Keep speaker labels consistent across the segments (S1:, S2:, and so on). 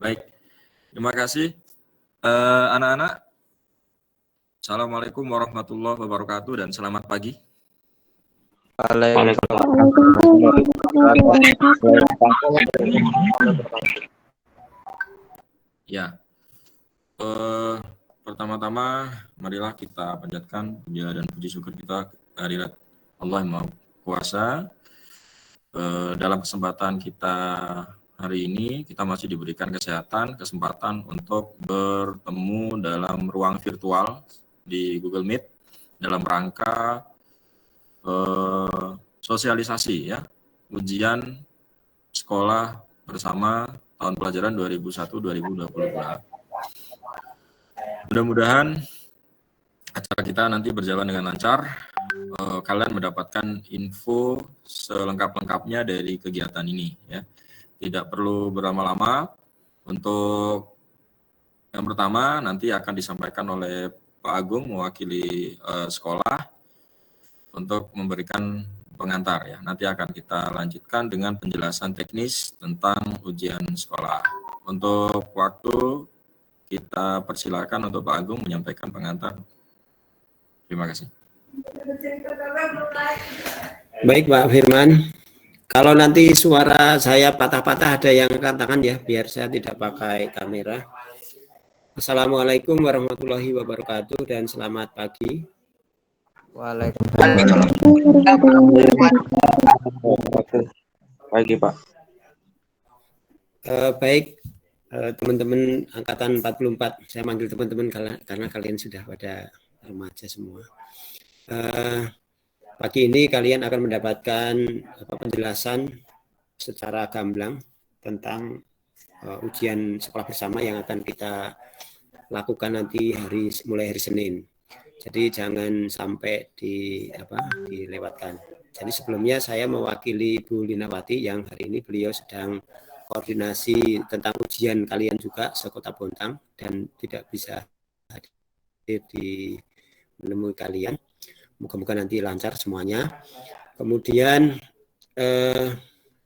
S1: Baik, terima kasih anak-anak. Assalamualaikum warahmatullahi wabarakatuh dan selamat pagi. Ya, pertama-tama marilah kita panjatkan puja dan puji syukur kita kehadirat Allah yang Maha Kuasa. Dalam kesempatan kita hari ini kita masih diberikan kesempatan untuk bertemu dalam ruang virtual di Google Meet dalam rangka sosialisasi ya ujian sekolah bersama tahun pelajaran 2001-2022. Mudah-mudahan acara kita nanti berjalan dengan lancar. Kalian mendapatkan info selengkap-lengkapnya dari kegiatan ini ya. Tidak perlu berlama-lama. Untuk yang pertama nanti akan disampaikan oleh Pak Agung mewakili sekolah untuk memberikan pengantar ya. Nanti akan kita lanjutkan dengan penjelasan teknis tentang ujian sekolah. Untuk waktu kita persilakan untuk Pak Agung menyampaikan pengantar. Terima kasih.
S2: Baik Pak Firman, kalau nanti suara saya patah-patah ada yang angkat tangan ya, biar saya tidak pakai kamera. Assalamualaikum warahmatullahi wabarakatuh dan selamat pagi.
S3: Waalaikumsalam. Pagi Pak.
S2: Baik teman-teman angkatan 44, saya manggil teman-teman karena kalian sudah pada remaja semua. Pagi ini kalian akan mendapatkan penjelasan secara gamblang tentang ujian sekolah bersama yang akan kita lakukan nanti mulai hari Senin. Jadi jangan sampai dilewatkan. Jadi sebelumnya saya mewakili Bu Linawati yang hari ini beliau sedang koordinasi tentang ujian kalian juga sekota Bontang dan tidak bisa hadir menemui kalian. Moga-moga nanti lancar semuanya. Kemudian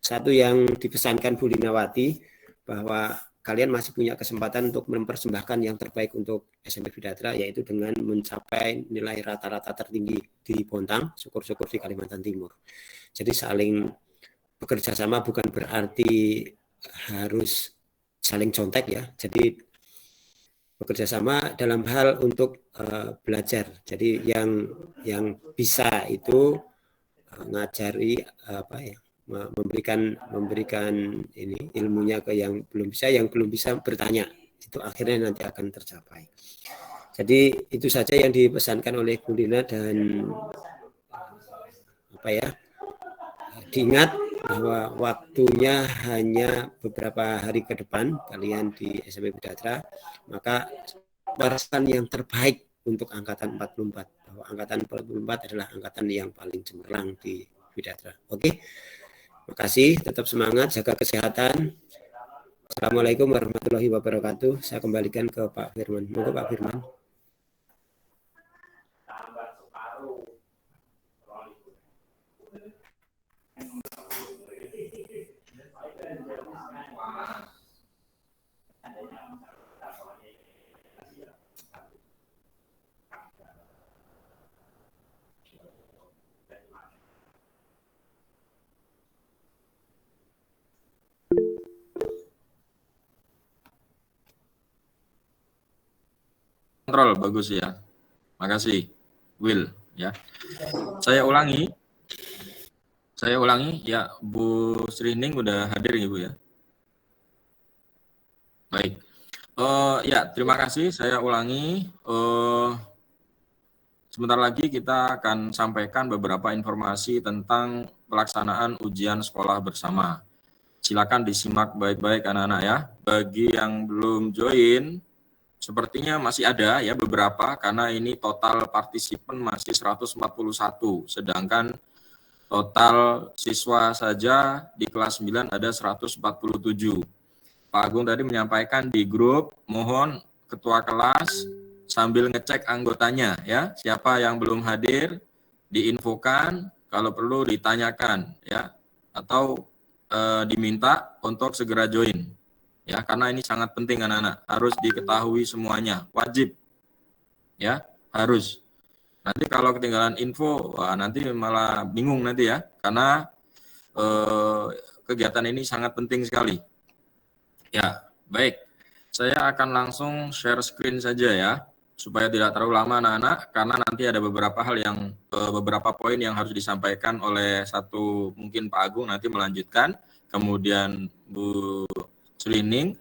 S2: satu yang dipesankan Bu Linawati bahwa kalian masih punya kesempatan untuk mempersembahkan yang terbaik untuk SMP Bidatra, yaitu dengan mencapai nilai rata-rata tertinggi di Bontang, syukur-syukur di Kalimantan Timur. Jadi saling bekerja sama bukan berarti harus saling contek ya. Jadi bekerja sama dalam hal untuk belajar. Jadi yang bisa itu ngajari memberikan ini ilmunya ke yang belum bisa bertanya. Itu akhirnya nanti akan tercapai. Jadi itu saja yang dipesankan oleh Bu Lina dan diingat bahwa waktunya hanya beberapa hari ke depan kalian di SMP Bidatra, maka barisan yang terbaik untuk angkatan 44, bahwa angkatan 44 adalah angkatan yang paling cemerlang di Bidatra. Oke, terima kasih, tetap semangat, jaga kesehatan. Assalamualaikum warahmatullahi wabarakatuh. Saya kembalikan ke Pak Firman. Monggo Pak Firman.
S1: Kontrol bagus ya. Makasih Will ya. Saya ulangi ya, Bu Srining udah hadir ya Bu ya. Baik. Ya, terima kasih. Saya ulangi. Sebentar lagi kita akan sampaikan beberapa informasi tentang pelaksanaan ujian sekolah bersama. Silakan disimak baik-baik anak-anak ya. Bagi yang belum join, sepertinya masih ada ya beberapa, karena ini total partisipan masih 141, sedangkan total siswa saja di kelas 9 ada 147. Pak Agung tadi menyampaikan di grup, mohon ketua kelas sambil ngecek anggotanya ya, siapa yang belum hadir diinfokan, kalau perlu ditanyakan ya, atau diminta untuk segera join ya, karena ini sangat penting anak-anak, harus diketahui semuanya, wajib, ya, harus. Nanti kalau ketinggalan info, wah, nanti malah bingung nanti ya, karena kegiatan ini sangat penting sekali. Ya, baik, saya akan langsung share screen saja ya, supaya tidak terlalu lama anak-anak, karena nanti ada beberapa hal yang, beberapa poin yang harus disampaikan oleh satu, mungkin Pak Agung nanti melanjutkan, kemudian Bu Sulining,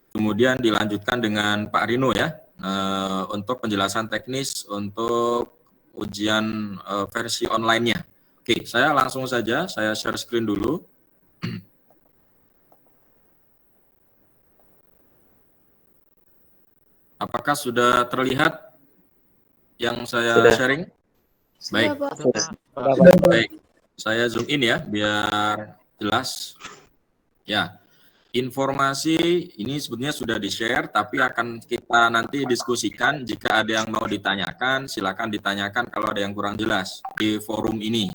S1: kemudian dilanjutkan dengan Pak Rino ya, untuk penjelasan teknis untuk ujian versi online-nya. Oke, saya langsung saja, saya share screen dulu. Apakah sudah terlihat yang saya sharing? Baik. Baik, saya zoom in ya, biar jelas. Ya, informasi ini sebetulnya sudah di-share, tapi akan kita nanti diskusikan. Jika ada yang mau ditanyakan, silakan ditanyakan kalau ada yang kurang jelas di forum ini.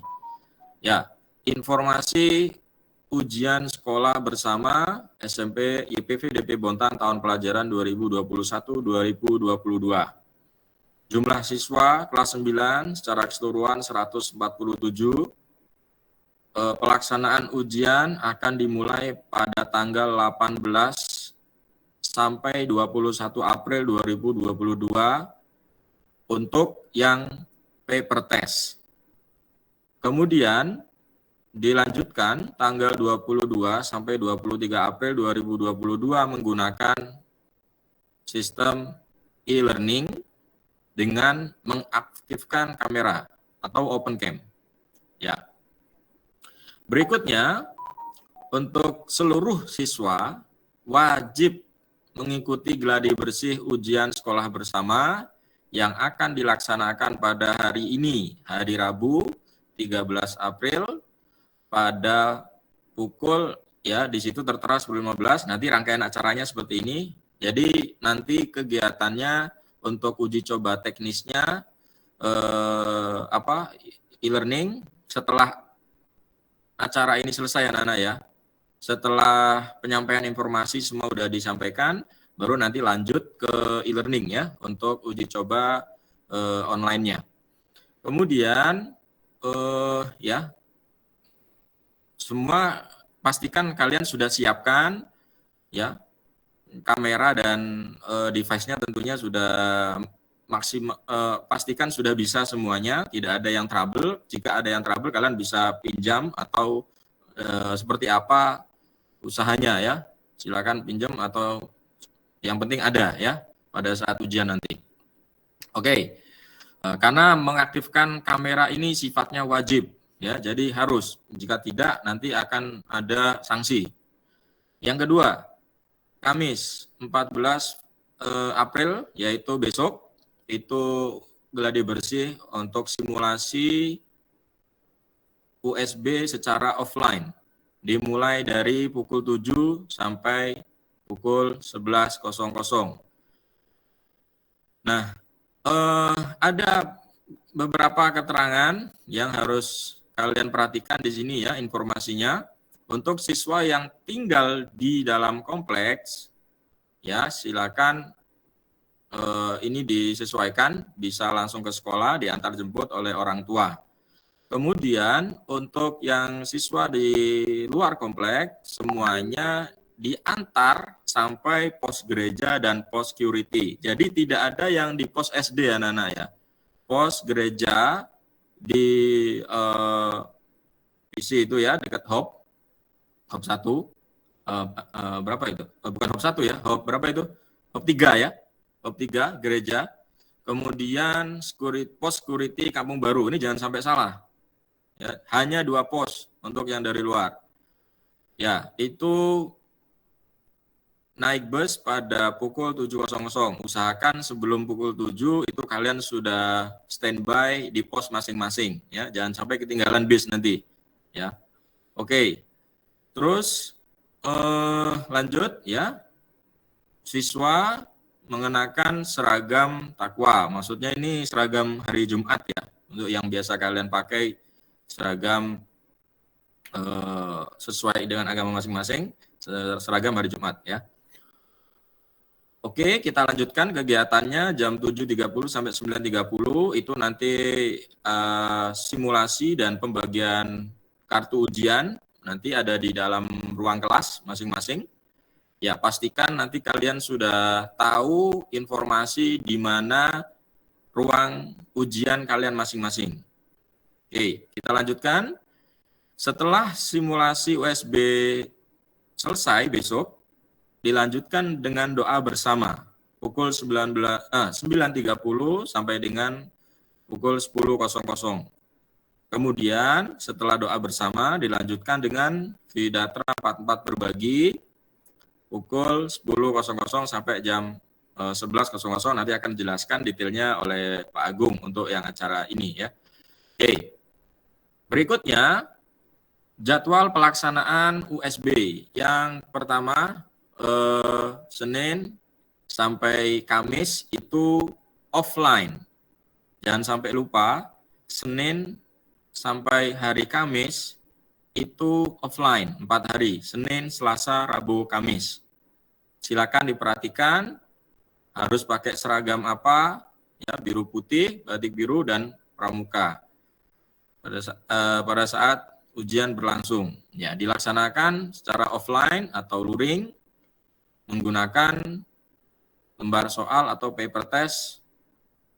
S1: Ya, informasi ujian sekolah bersama SMP YPV DP Bontang tahun pelajaran 2021-2022. Jumlah siswa kelas 9 secara keseluruhan 147. Pelaksanaan ujian akan dimulai pada tanggal 18 sampai 21 April 2022 untuk yang paper test. Kemudian dilanjutkan tanggal 22 sampai 23 April 2022 menggunakan sistem e-learning dengan mengaktifkan kamera atau open cam. Ya. Berikutnya, untuk seluruh siswa wajib mengikuti gladi bersih ujian sekolah bersama yang akan dilaksanakan pada hari ini, hari Rabu 13 April pada pukul, ya di situ tertera 10.15, nanti rangkaian acaranya seperti ini. Jadi nanti kegiatannya untuk uji coba teknisnya e-learning setelah acara ini selesai anak-anak ya. Setelah penyampaian informasi semua sudah disampaikan, baru nanti lanjut ke e-learning ya untuk uji coba online-nya. Kemudian ya semua pastikan kalian sudah siapkan ya kamera dan device-nya tentunya sudah maksimal, pastikan sudah bisa semuanya, tidak ada yang trouble. Jika ada yang trouble kalian bisa pinjam atau seperti apa usahanya ya. Silakan pinjam atau yang penting ada ya pada saat ujian nanti. Oke. Karena mengaktifkan kamera ini sifatnya wajib ya, jadi harus. Jika tidak nanti akan ada sanksi. Yang kedua, Kamis 14 April yaitu besok itu gladi bersih untuk simulasi USB secara offline. Dimulai dari pukul 7 sampai pukul 11.00. Nah, ada beberapa keterangan yang harus kalian perhatikan di sini ya informasinya. Untuk siswa yang tinggal di dalam kompleks, ya silakan ini disesuaikan, bisa langsung ke sekolah, diantar jemput oleh orang tua. Kemudian untuk yang siswa di luar kompleks, semuanya diantar sampai pos gereja dan pos security. Jadi tidak ada yang di pos SD anak-anak ya. Pos gereja di PC itu ya, dekat Hop 1, berapa itu? Bukan Hop 1 ya, Hop berapa itu? Hop 3 ya, Hop 3 gereja. Kemudian pos security Kampung Baru, ini jangan sampai salah. Ya, hanya 2 pos untuk yang dari luar. Ya, itu naik bus pada pukul 7.00. Usahakan sebelum pukul 7 itu kalian sudah standby di pos masing-masing ya, jangan sampai ketinggalan bis nanti. Ya. Oke. Terus lanjut ya. Siswa mengenakan seragam takwa. Maksudnya ini seragam hari Jumat ya. Untuk yang biasa kalian pakai seragam sesuai dengan agama masing-masing. seragam hari Jumat ya. Oke, kita lanjutkan kegiatannya jam 7.30 sampai 9.30 itu nanti simulasi dan pembagian kartu ujian nanti ada di dalam ruang kelas masing-masing. Ya, pastikan nanti kalian sudah tahu informasi di mana ruang ujian kalian masing-masing. Oke, kita lanjutkan. Setelah simulasi USB selesai besok, dilanjutkan dengan doa bersama pukul 9.30 sampai dengan pukul 10.00. Kemudian setelah doa bersama dilanjutkan dengan Vidatra 44 berbagi pukul 10.00 sampai jam 11.00. Nanti akan dijelaskan detailnya oleh Pak Agung untuk yang acara ini ya. Oke. Berikutnya jadwal pelaksanaan USB. Yang pertama Senin sampai Kamis itu offline. Jangan sampai lupa, Senin sampai hari Kamis itu offline, 4 hari. Senin, Selasa, Rabu, Kamis. Silakan diperhatikan, harus pakai seragam apa, ya biru putih, batik biru, dan pramuka. Pada saat ujian berlangsung. Ya, dilaksanakan secara offline atau luring, menggunakan lembar soal atau paper test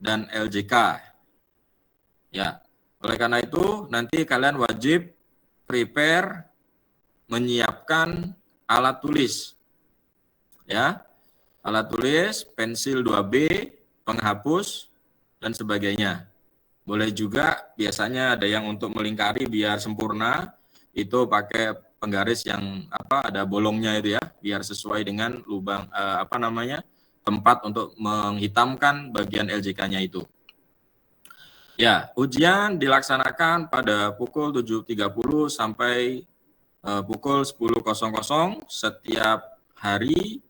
S1: dan LJK. Ya, oleh karena itu nanti kalian wajib prepare menyiapkan alat tulis. Ya. Alat tulis, pensil 2B, penghapus dan sebagainya. Boleh juga biasanya ada yang untuk melingkari biar sempurna itu pakai penggaris yang ada bolongnya itu ya, biar sesuai dengan lubang tempat untuk menghitamkan bagian LJK-nya itu. Ya, ujian dilaksanakan pada pukul 7.30 sampai pukul 10.00 setiap hari,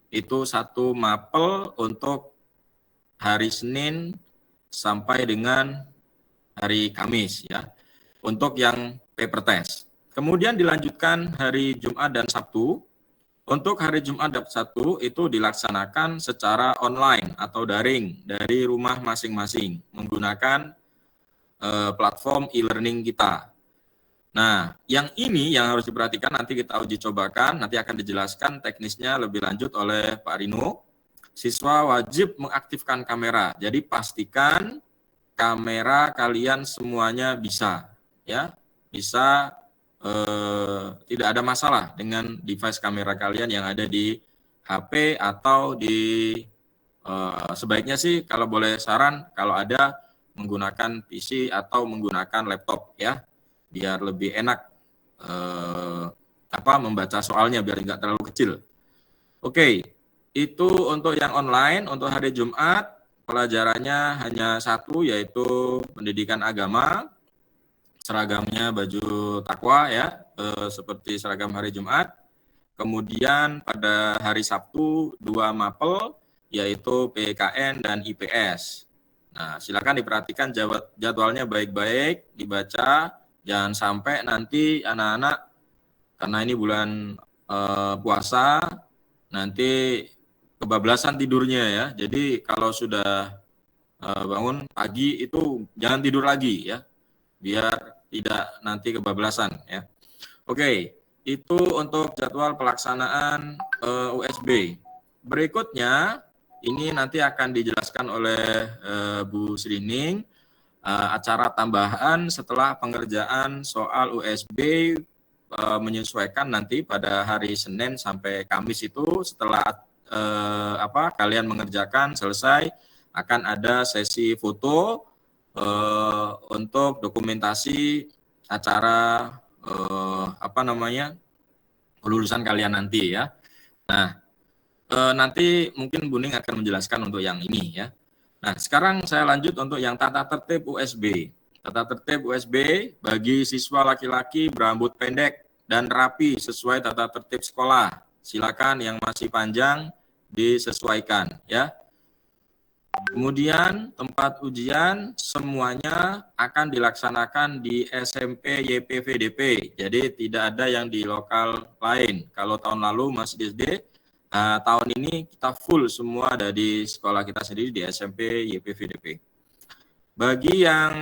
S1: itu 1 mapel untuk hari Senin sampai dengan hari Kamis ya, untuk yang paper test. Kemudian dilanjutkan hari Jumat dan Sabtu. Untuk hari Jumat dan Sabtu itu dilaksanakan secara online atau daring dari rumah masing-masing menggunakan platform e-learning kita. Nah, yang ini yang harus diperhatikan, nanti kita uji cobakan, nanti akan dijelaskan teknisnya lebih lanjut oleh Pak Rino. Siswa wajib mengaktifkan kamera, jadi pastikan kamera kalian semuanya bisa, ya, bisa. Tidak ada masalah dengan device kamera kalian yang ada di HP atau di sebaiknya sih kalau boleh saran kalau ada menggunakan PC atau menggunakan laptop ya, biar lebih enak membaca soalnya biar nggak terlalu kecil. Oke, itu untuk yang online. Untuk hari Jumat pelajarannya hanya 1, yaitu pendidikan agama. Seragamnya baju takwa ya, seperti seragam hari Jumat. Kemudian pada hari Sabtu 2 mapel, yaitu PKN dan IPS. Nah, silakan diperhatikan jadwalnya baik-baik, dibaca, jangan sampai nanti anak-anak, karena ini bulan puasa, nanti kebablasan tidurnya ya. Jadi kalau sudah bangun pagi itu jangan tidur lagi ya, biar tidak nanti kebablasan ya. Oke, itu untuk jadwal pelaksanaan USB. Berikutnya ini nanti akan dijelaskan oleh Bu Srining, acara tambahan setelah pengerjaan soal USB menyesuaikan nanti pada hari Senin sampai Kamis itu setelah kalian mengerjakan selesai akan ada sesi foto untuk dokumentasi acara kelulusan kalian nanti ya. Nah, nanti mungkin Bu Ning akan menjelaskan untuk yang ini ya. Nah, sekarang saya lanjut untuk yang tata tertib USB. Tata tertib USB bagi siswa laki-laki berambut pendek dan rapi sesuai tata tertib sekolah. Silakan yang masih panjang disesuaikan ya. Kemudian tempat ujian semuanya akan dilaksanakan di SMP YPVDP. Jadi tidak ada yang di lokal lain. Kalau tahun lalu masih di SD, tahun ini kita full semua ada di sekolah kita sendiri di SMP YPVDP. Bagi yang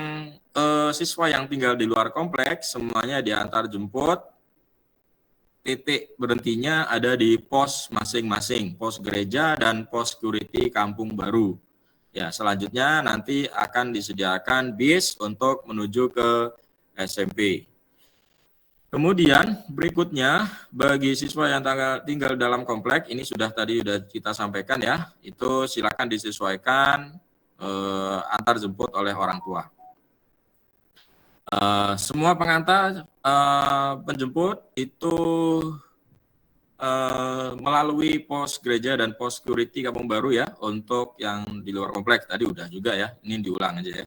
S1: siswa yang tinggal di luar kompleks, semuanya diantar jemput. Titik berhentinya ada di pos masing-masing, pos gereja dan pos security Kampung Baru. Ya, selanjutnya nanti akan disediakan bis untuk menuju ke SMP. Kemudian berikutnya bagi siswa yang tinggal dalam komplek, ini sudah kita sampaikan ya, itu silakan disesuaikan antar jemput oleh orang tua. Semua pengantar penjemput itu melalui pos gereja dan pos security Kampung Baru ya, untuk yang di luar kompleks tadi udah juga ya, ini diulang aja ya.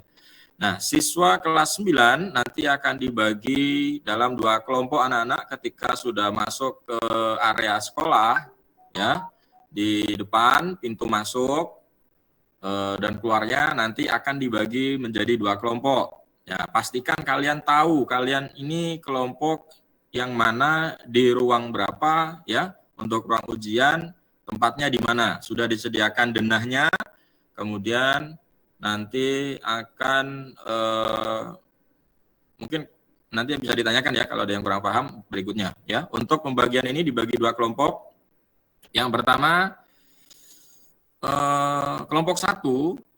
S1: Nah, siswa kelas 9 nanti akan dibagi dalam 2 kelompok anak-anak ketika sudah masuk ke area sekolah ya, di depan pintu masuk dan keluarnya nanti akan dibagi menjadi 2 kelompok. Ya, pastikan kalian tahu kalian ini kelompok yang mana di ruang berapa ya, untuk ruang ujian tempatnya di mana, sudah disediakan denahnya, kemudian nanti akan mungkin nanti bisa ditanyakan ya kalau ada yang kurang paham berikutnya ya. Untuk pembagian ini dibagi 2 kelompok. Yang pertama kelompok 1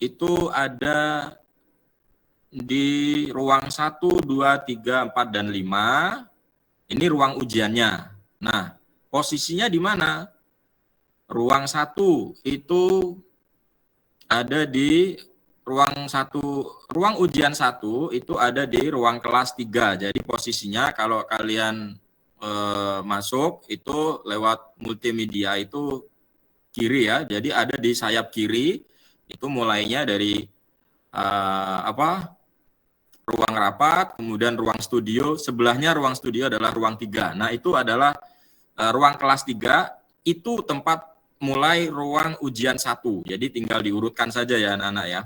S1: itu ada di ruang 1, 2, 3, 4, dan 5. Ini ruang ujiannya. Nah, posisinya di mana? Ruang 1 itu ada di ruang ujian 1 itu ada di ruang kelas 3. Jadi posisinya kalau kalian masuk itu lewat multimedia itu kiri ya. Jadi ada di sayap kiri, itu mulainya dari ruang rapat, kemudian ruang studio, sebelahnya ruang studio adalah ruang 3. Nah, itu adalah ruang kelas 3, itu tempat mulai ruang ujian 1. Jadi tinggal diurutkan saja ya anak-anak ya.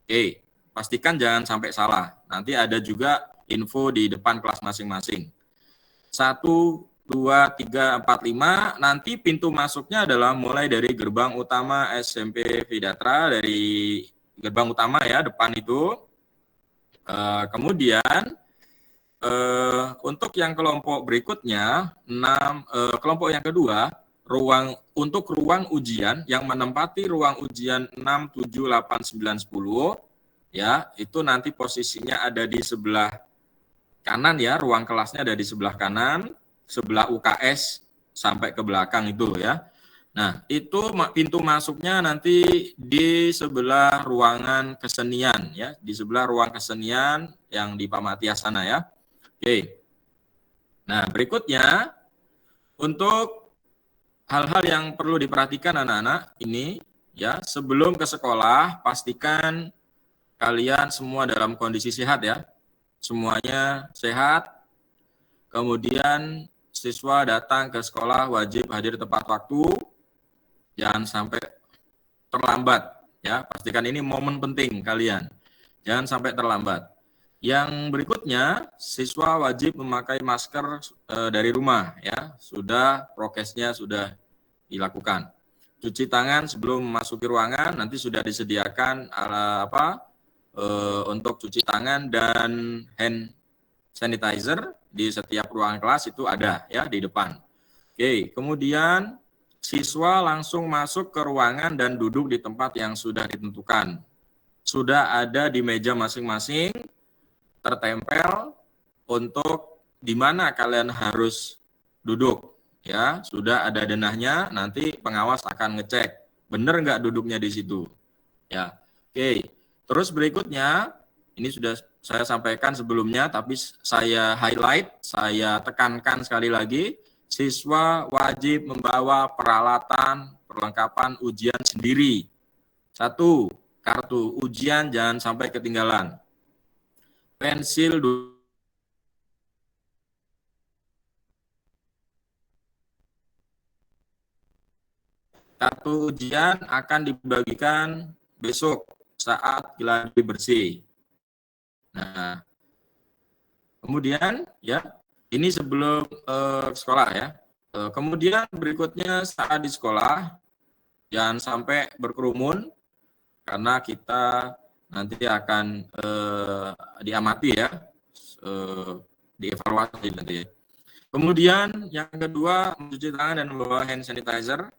S1: Oke, pastikan jangan sampai salah. Nanti ada juga info di depan kelas masing-masing. 1, 2, 3, 4, 5, nanti pintu masuknya adalah mulai dari gerbang utama SMP Vidatra, dari gerbang utama ya, depan itu. Kemudian untuk yang kelompok berikutnya, kelompok yang kedua, untuk ruang ujian yang menempati ruang ujian 6, 7, 8, 9, 10, ya, itu nanti posisinya ada di sebelah kanan ya, ruang kelasnya ada di sebelah kanan, sebelah UKS sampai ke belakang itu ya. Nah, itu pintu masuknya nanti di sebelah ruangan kesenian ya, di sebelah ruang kesenian yang di Pak Matias sana ya. Oke. Nah, berikutnya untuk hal-hal yang perlu diperhatikan anak-anak ini ya, sebelum ke sekolah pastikan kalian semua dalam kondisi sehat ya. Semuanya sehat. Kemudian siswa datang ke sekolah wajib hadir tepat waktu. Jangan sampai terlambat ya, pastikan ini momen penting kalian. Jangan sampai terlambat. Yang berikutnya, siswa wajib memakai masker dari rumah ya. Sudah prokesnya sudah dilakukan. Cuci tangan sebelum memasuki ruangan, nanti sudah disediakan untuk cuci tangan dan hand sanitizer di setiap ruangan kelas itu ada ya di depan. Oke, kemudian siswa langsung masuk ke ruangan dan duduk di tempat yang sudah ditentukan. Sudah ada di meja masing-masing, tertempel untuk di mana kalian harus duduk. Ya, sudah ada denahnya, nanti pengawas akan ngecek, benar nggak duduknya di situ. Ya, oke. Terus berikutnya, ini sudah saya sampaikan sebelumnya, tapi saya highlight, saya tekankan sekali lagi, siswa wajib membawa perlengkapan ujian sendiri. 1, kartu ujian jangan sampai ketinggalan. Pensil, kartu ujian akan dibagikan besok saat gladi bersih. Nah, kemudian ya, ini sebelum sekolah ya. Kemudian berikutnya saat di sekolah, jangan sampai berkerumun, karena kita nanti akan diamati ya, dievaluasi nanti. Kemudian yang kedua, mencuci tangan dan membawa hand sanitizer.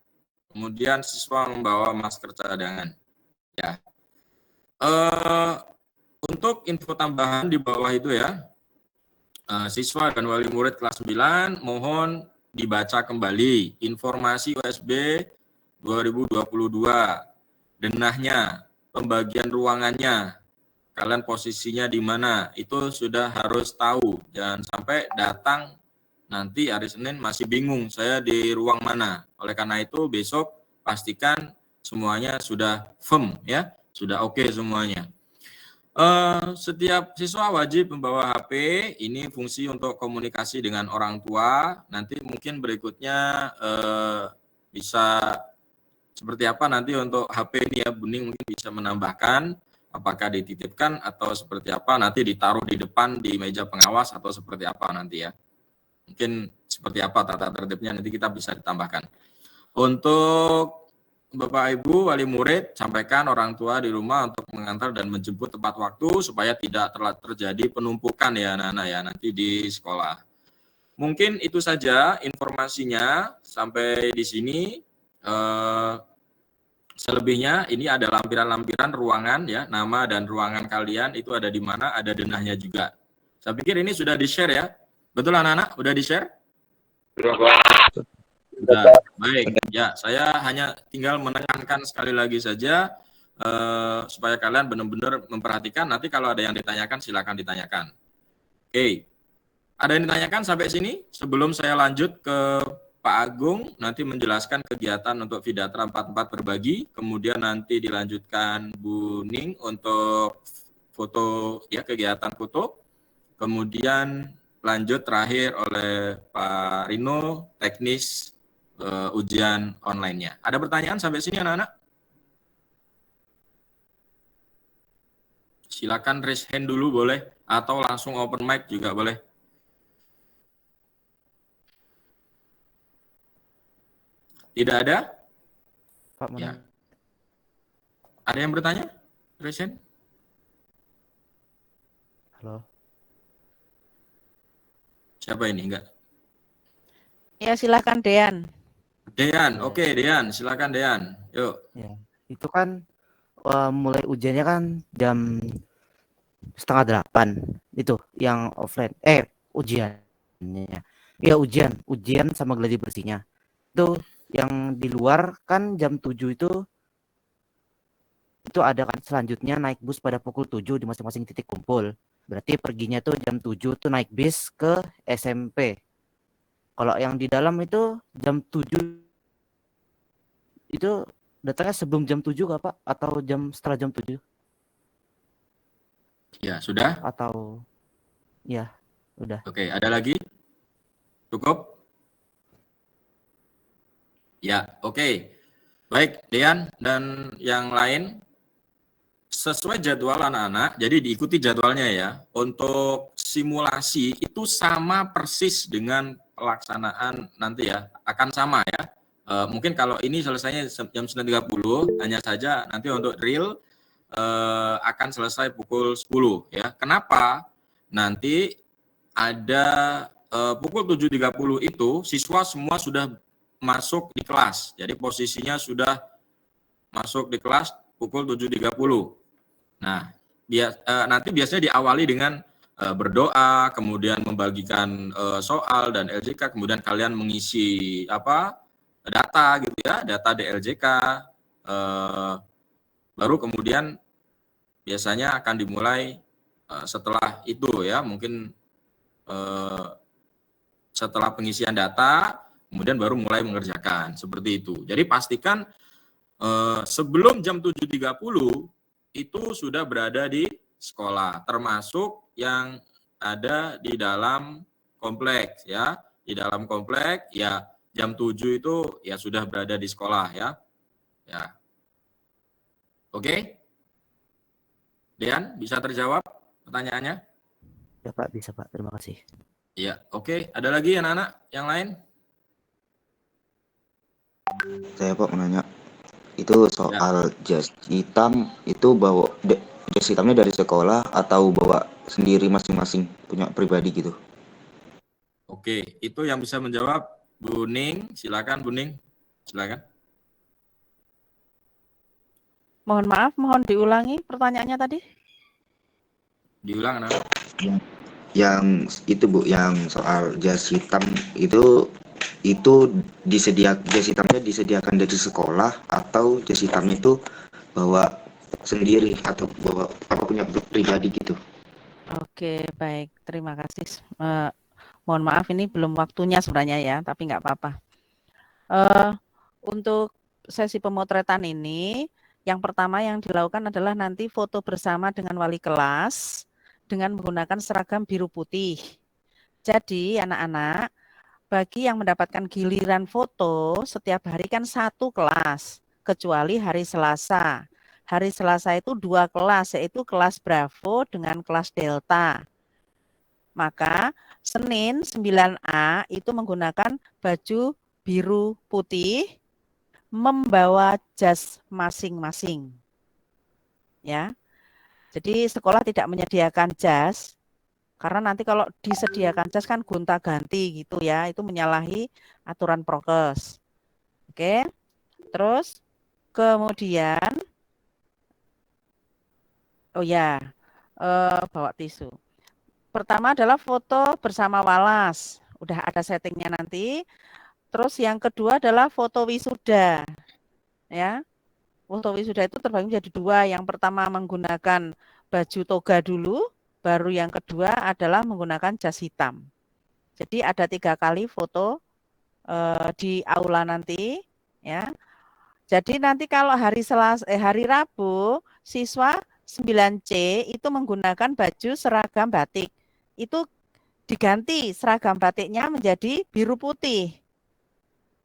S1: Kemudian siswa membawa masker cadangan. Ya. Untuk info tambahan di bawah itu ya, siswa dan wali murid kelas 9 mohon dibaca kembali informasi USB 2022, denahnya, pembagian ruangannya, kalian posisinya di mana, itu sudah harus tahu. Jangan sampai datang nanti hari Senin masih bingung saya di ruang mana. Oleh karena itu besok pastikan semuanya sudah firm ya, sudah oke semuanya. Setiap siswa wajib membawa HP, ini fungsi untuk komunikasi dengan orang tua. Nanti mungkin berikutnya bisa seperti apa nanti untuk HP ini ya, Buning mungkin bisa menambahkan apakah dititipkan atau seperti apa, nanti ditaruh di depan di meja pengawas atau seperti apa nanti ya. Mungkin seperti apa tata tertibnya nanti kita bisa ditambahkan. Untuk Bapak Ibu wali murid, sampaikan orang tua di rumah untuk mengantar dan menjemput tepat waktu supaya tidak terjadi penumpukan ya anak-anak ya nanti di sekolah. Mungkin itu saja informasinya sampai di sini. Selebihnya ini ada lampiran-lampiran ruangan ya, nama dan ruangan kalian itu ada di mana, ada denahnya juga. Saya pikir ini sudah di-share ya. Betul anak-anak? Udah di-share? Sudah. Baik. Ya, saya hanya tinggal menekankan sekali lagi saja supaya kalian benar-benar memperhatikan. Nanti kalau ada yang ditanyakan silakan ditanyakan. Oke. Ada yang ditanyakan sampai sini? Sebelum saya lanjut ke Pak Agung nanti menjelaskan kegiatan untuk Vidatra 44 berbagi, kemudian nanti dilanjutkan Bu Ning untuk foto ya, kegiatan foto. Kemudian lanjut terakhir oleh Pak Rino teknis ujian online-nya. Ada pertanyaan sampai sini anak-anak? Silakan raise hand dulu boleh atau langsung open mic juga boleh. Tidak ada?
S4: Pak,
S1: Ya. Ada yang bertanya? Raise hand?
S4: Halo.
S1: Siapa ini? Enggak.
S5: Ya, silakan Dean.
S1: Dean, oke Dean, silakan Dean. Yuk.
S4: Ya, itu kan mulai ujiannya kan jam 7:30 itu yang offline. Ujiannya. Ya ujian sama gladi bersihnya. Itu yang di luar kan jam 7 itu ada kan selanjutnya naik bus pada pukul 7 di masing-masing titik kumpul. Berarti perginya tuh jam 7 tuh naik bis ke SMP. Kalau yang di dalam itu jam 7 itu datangnya sebelum jam 7 kah Pak? Atau setelah jam 7?
S1: Ya, sudah?
S4: Atau ya, udah.
S1: Oke, ada lagi? Cukup? Ya, oke. Baik, Dean dan yang lain sesuai jadwal anak-anak, jadi diikuti jadwalnya ya. Untuk simulasi itu sama persis dengan pelaksanaan nanti ya, akan sama ya. Mungkin kalau ini selesainya jam 9.30, hanya saja nanti untuk drill akan selesai pukul 10 ya. Kenapa? Nanti ada pukul 7.30 itu siswa semua sudah masuk di kelas. Jadi posisinya sudah masuk di kelas pukul 7.30. Nah, nanti biasanya diawali dengan berdoa, kemudian membagikan soal dan LJK, kemudian kalian mengisi data gitu ya, data DLJK, baru kemudian biasanya akan dimulai setelah itu ya, mungkin setelah pengisian data, kemudian baru mulai mengerjakan, seperti itu. Jadi pastikan sebelum jam 7.30 itu sudah berada di sekolah, termasuk yang ada di dalam kompleks ya. Di dalam kompleks ya jam 7 itu ya sudah berada di sekolah ya. Ya. Oke? Dean, bisa terjawab pertanyaannya?
S4: Ya Pak, bisa Pak. Terima kasih.
S1: Iya, oke. Ada lagi anak-anak yang lain?
S3: Saya Pak menanya, itu soal jas hitam itu jas hitamnya dari sekolah atau bawa sendiri masing-masing punya pribadi gitu?
S1: Oke, itu yang bisa menjawab Bu Ning. Silakan Bu Ning. Silakan.
S5: Mohon maaf, mohon diulangi pertanyaannya tadi.
S1: Diulang anak.
S3: Yang itu Bu, yang soal jas hitam itu jas hitamnya disediakan dari sekolah atau jas hitam itu bawa sendiri atau bawa apa punya pribadi gitu?
S5: Oke, baik. Terima kasih. Mohon maaf ini belum waktunya sebenarnya ya, tapi nggak apa-apa. Untuk sesi pemotretan ini, yang pertama yang dilakukan adalah nanti foto bersama dengan wali kelas dengan menggunakan seragam biru putih. Jadi anak-anak, bagi yang mendapatkan giliran foto setiap hari kan satu kelas, kecuali hari Selasa. Hari Selasa itu 2 kelas, yaitu kelas Bravo dengan kelas Delta. Maka Senin 9A itu menggunakan baju biru putih, membawa jas masing-masing. Ya. Jadi sekolah tidak menyediakan jas karena nanti kalau disediakan jas kan gonta-ganti gitu ya, itu menyalahi aturan prokes. Oke. Terus kemudian oh ya, bawa tisu. Pertama adalah foto bersama Walas. Udah ada settingnya nanti. Terus yang kedua adalah foto wisuda. Ya. Foto wisuda itu terbagi menjadi 2. Yang pertama menggunakan baju toga dulu, baru yang kedua adalah menggunakan jas hitam. Jadi ada 3 kali foto di aula nanti, ya. Jadi nanti kalau hari Rabu, siswa 9C itu menggunakan baju seragam batik. Itu diganti seragam batiknya menjadi biru putih.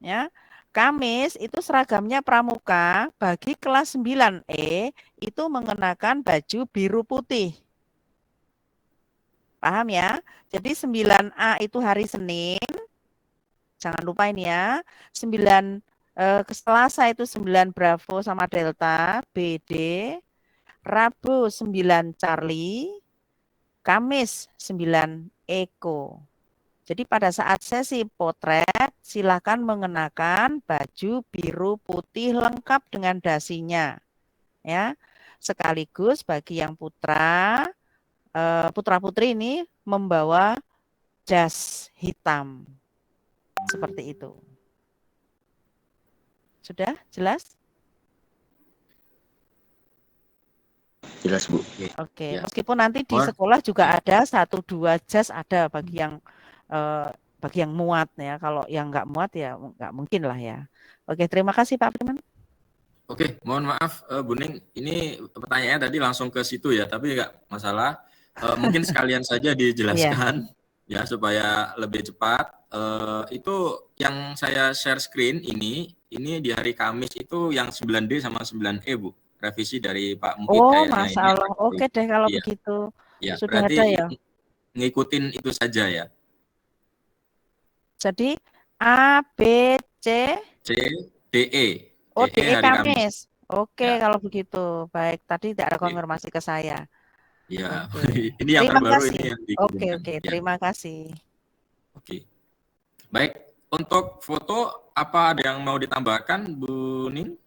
S5: Ya. Kamis itu seragamnya pramuka, bagi kelas 9E itu mengenakan baju biru putih. Paham ya? Jadi 9A itu hari Senin. Jangan lupa ini ya. 9 Selasa itu 9 Bravo sama Delta, BD. Rabu 9 Charlie. Kamis 9 Eko. Jadi pada saat sesi potret, silakan mengenakan baju biru putih lengkap dengan dasinya. Ya. Sekaligus bagi yang putra-putri ini membawa jas hitam. Seperti itu. Sudah jelas?
S3: Jelas Bu.
S5: Oke,
S1: Ya.
S5: meskipun nanti di sekolah juga ada 1-2 jas ada bagi yang muat ya. Kalau yang nggak muat ya nggak mungkin lah ya. Oke, terima kasih Pak Firman.
S1: Oke, mohon maaf Bu Ning, ini pertanyaannya tadi langsung ke situ ya, tapi nggak masalah. Mungkin sekalian saja dijelaskan ya supaya lebih cepat. Itu yang saya share screen ini di hari Kamis itu yang 9D sama 9E Bu, revisi dari Pak Muhid
S5: Oh,
S1: kayaknya
S5: Masya
S1: ini.
S5: Allah. Oke deh kalau
S1: Iya.
S5: begitu.
S1: Ya,
S5: Sudah
S1: berarti
S5: ada ya.
S1: ngikutin itu saja ya.
S5: Jadi A, B, C,
S1: D, E.
S5: oh
S1: DE
S5: DE
S1: hari Kamis.
S5: Kamis. Oke,
S1: Ya.
S5: kalau begitu. Baik, tadi tidak ada
S1: Oke.
S5: konfirmasi ke saya.
S1: Ya,
S5: Oke.
S1: ini yang
S5: Terima
S1: terbaru
S5: kasih.
S1: ini yang
S5: Oke,
S1: dikirimkan. Ya.
S5: terima kasih.
S1: Oke. Baik, untuk foto apa ada yang mau ditambahkan Bu Ning?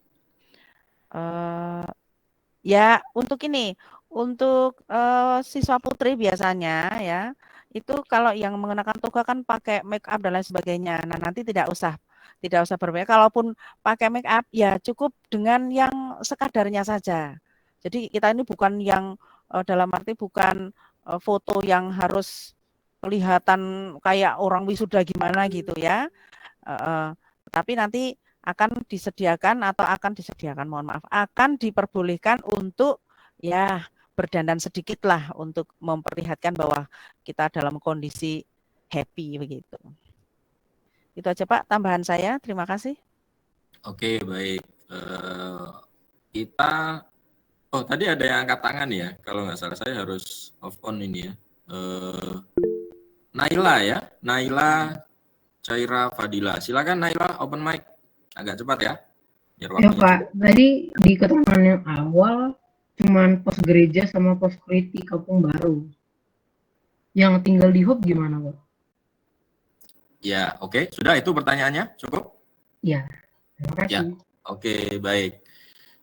S5: Ya, untuk ini, untuk siswa putri biasanya ya, itu kalau yang mengenakan toga kan pakai make up dan lain sebagainya. Nah, nanti tidak usah bermakeup. Kalaupun pakai make up ya cukup dengan yang sekadarnya saja. Jadi kita ini bukan yang dalam arti bukan foto yang harus kelihatan kayak orang wisuda gimana gitu ya. Tapi nanti akan disediakan, mohon maaf, akan diperbolehkan untuk ya berdandan sedikit lah untuk memperlihatkan bahwa kita dalam kondisi happy begitu. Itu aja Pak tambahan saya. Terima kasih.
S1: Oke, baik. Kita Oh, tadi ada yang angkat tangan ya. Kalau nggak salah saya harus off on ini ya. Naila ya. Naila Caira Fadila. Silakan Naila, open mic. Agak cepat ya. Biar
S6: Ya
S1: waktunya
S6: Pak,
S1: cukup.
S6: tadi di keterangan yang awal cuman pos gereja sama pos security Kampung Baru. Yang tinggal di hub gimana Pak?
S1: Ya, oke. Sudah itu pertanyaannya? Cukup?
S6: Ya, terima
S1: Ya.
S6: kasih.
S1: Oke, baik.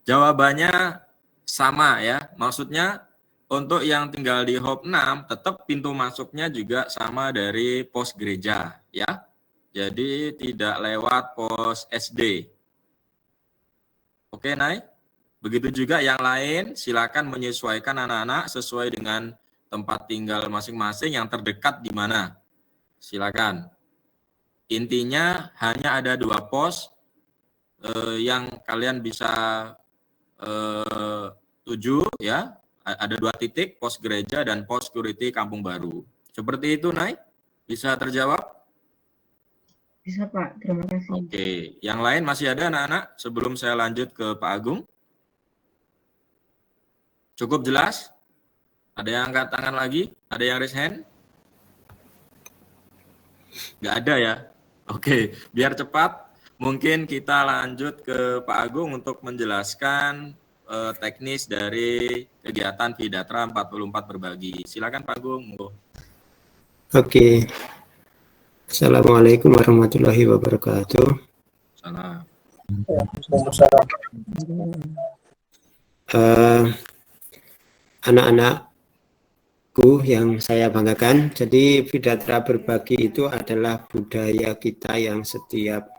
S1: Jawabannya sama ya. Maksudnya untuk yang tinggal di hub 6 tetap pintu masuknya juga sama dari pos gereja ya. Jadi tidak lewat pos SD. Oke, Nay. Begitu juga yang lain, silakan menyesuaikan anak-anak sesuai dengan tempat tinggal masing-masing yang terdekat di mana. Silakan. Intinya hanya ada 2 pos yang kalian bisa tuju ya. Ada 2 titik, pos gereja dan pos security Kampung Baru. Seperti itu, Nay? Bisa terjawab?
S6: Bisa Pak, terima kasih.
S1: Oke, yang lain masih ada anak-anak sebelum saya lanjut ke Pak Agung? Cukup jelas? Ada yang angkat tangan lagi? Ada yang raise hand? Nggak ada ya? Oke, biar cepat, mungkin kita lanjut ke Pak Agung untuk menjelaskan teknis dari kegiatan Vidatra 44 berbagi. Silakan Pak Agung.
S2: Oke. Assalamualaikum warahmatullahi wabarakatuh.
S1: Salam.
S2: Anak-anakku yang saya banggakan, jadi Vidatra berbagi itu adalah budaya kita yang setiap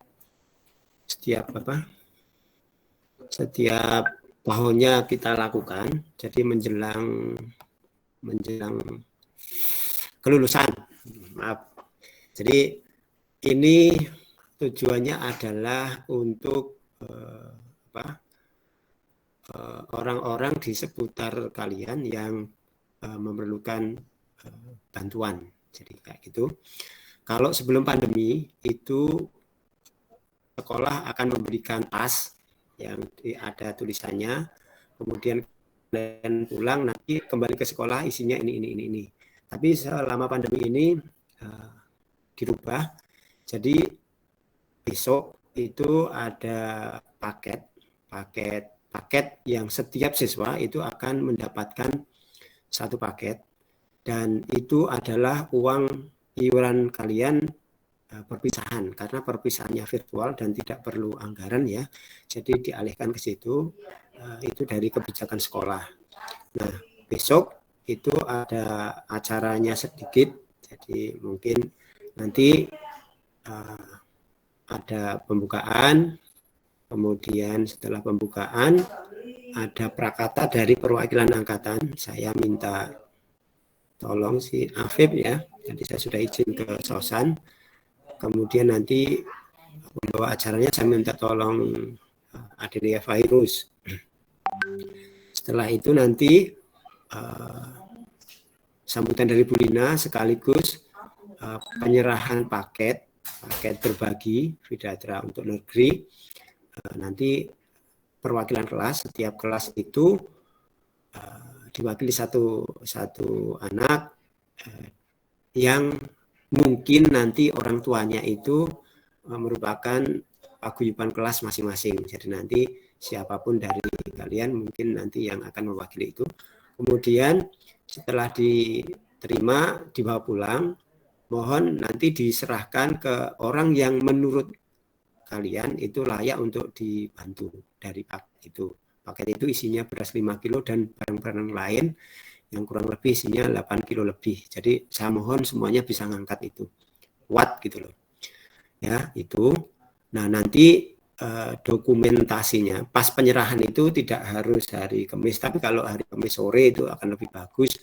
S2: tahunnya kita lakukan. Jadi menjelang kelulusan, maaf. Jadi ini tujuannya adalah untuk orang-orang di seputar kalian yang memerlukan bantuan. Jadi kayak gitu. Kalau sebelum pandemi itu sekolah akan memberikan tas yang ada tulisannya, kemudian kalian pulang nanti kembali ke sekolah isinya ini. Tapi selama pandemi ini dirubah. Jadi besok itu ada paket yang setiap siswa itu akan mendapatkan satu paket, dan itu adalah uang iuran kalian perpisahan, karena perpisahannya virtual dan tidak perlu anggaran ya, jadi dialihkan ke situ. Itu dari kebijakan sekolah. Nah, besok itu ada acaranya sedikit, jadi mungkin nanti ada pembukaan. Kemudian setelah pembukaan ada prakata dari perwakilan angkatan. Saya minta tolong si Afif ya. Jadi saya sudah izin ke Sosan. Kemudian nanti membawa acaranya saya minta tolong Adelia Virus. Setelah itu nanti sambutan dari Bu Lina sekaligus penyerahan paket berbagi Vidatra untuk negeri. Nanti perwakilan kelas, setiap kelas itu diwakili satu anak yang mungkin nanti orang tuanya itu merupakan paguyuban kelas masing-masing. Jadi nanti siapapun dari kalian mungkin nanti yang akan mewakili itu. Kemudian setelah diterima, dibawa pulang, mohon nanti diserahkan ke orang yang menurut kalian itu layak untuk dibantu dari paket itu. Paket itu isinya beras 5 kilo dan barang-barang lain yang kurang lebih isinya 8 kilo lebih. Jadi saya mohon semuanya bisa ngangkat itu. Kuat gitu loh. Ya, itu. Nah, nanti dokumentasinya pas penyerahan itu tidak harus hari Kamis, tapi kalau hari Kamis sore itu akan lebih bagus.